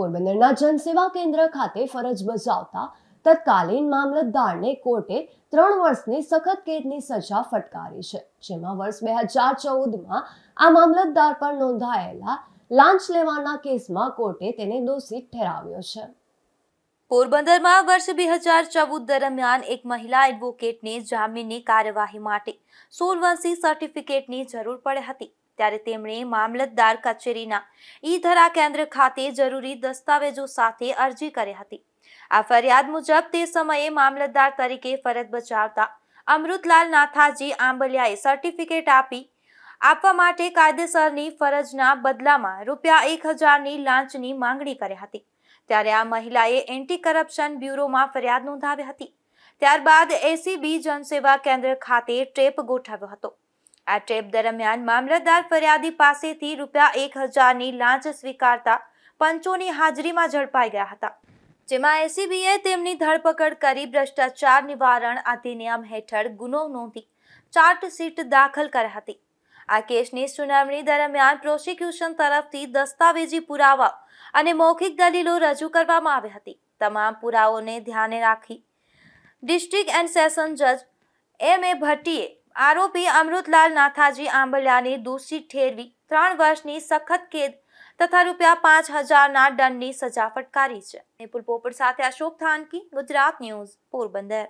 પોરબંદરના જનસેવા કેન્દ્ર ખાતે ફરજ બજાવતા તત્કાલીન મામલતદારને કોર્ટે 3 વર્ષની સખત કેદની સજા ફટકારી છે, જેમાં વર્ષ 2014માં આ મામલતદાર પર નોંધાયેલા લાંચ લેવાના કેસમાં કોર્ટે તેને દોષિત ઠેરાવ્યો છે. પોરબંદરમાં વર્ષ 2014 દરમિયાન એક મહિલા એડવોકેટને જામીનની કાર્યવાહી માટે 16 વર્ષી સર્ટિફિકેટની જરૂર પડી હતી, ત્યારે તેમણે મામલતદાર કચેરીના ઈ-ધરા કેન્દ્ર ખાતે જરૂરી દસ્તાવેજો સાથે અરજી કરી હતી. આ ફરિયાદ મુજબ તે સમયે મામલતદાર તરીકે ફરજ બજાવતા અમૃતલાલ નાથાજી આંબલિયાએ સર્ટિફિકેટ આપવા માટે કાયદેસરની ફરજના બદલામાં ₹1000ની લાંચની માંગણી કરી હતી. ત્યારે આ મહિલાએ એન્ટી કરપ્શન બ્યુરોમાં ફરિયાદ નોંધાવી હતી. ત્યારબાદ એસીબી જનસેવા કેન્દ્ર ખાતે ટ્રેપ ગોઠવ્યો હતો. આ ટ્રેપ દરમિયાન મામલતદાર ફરિયાદી પાસેથી ₹1000ની લાંચ સ્વીકારતા પંચોની હાજરીમાં ઝડપાઈ ગયા હતા, જેમાં એસીબીએ તેમની ધરપકડ કરી ભ્રષ્ટાચાર નિવારણ અધિનિયમ હેઠળ ગુનો નોંધી ચાર્જશીટ દાખલ કરી હતી. આ કેસની સુનાવણી દરમિયાન પ્રોસિક્યુશન તરફથી દસ્તાવેજી પુરાવા અને મૌખિક દલીલો રજૂ કરવામાં આવી હતી. તમામ પુરાવાઓને ધ્યાને રાખી ડિસ્ટ્રિક્ટ એન્ડ સેશન જજ M.A. ભટ્ટીએ આરોપી અમૃતલાલ નાથાજી આંબલિયાને દોષિત ઠેરવી 3 વર્ષની સખત કેદ તથા ₹5000ના દંડની સજા ફટકારી છે. નિપુલ પોપટ સાથે અશોક થાનકી, ગુજરાત ન્યૂઝ, પોરબંદર.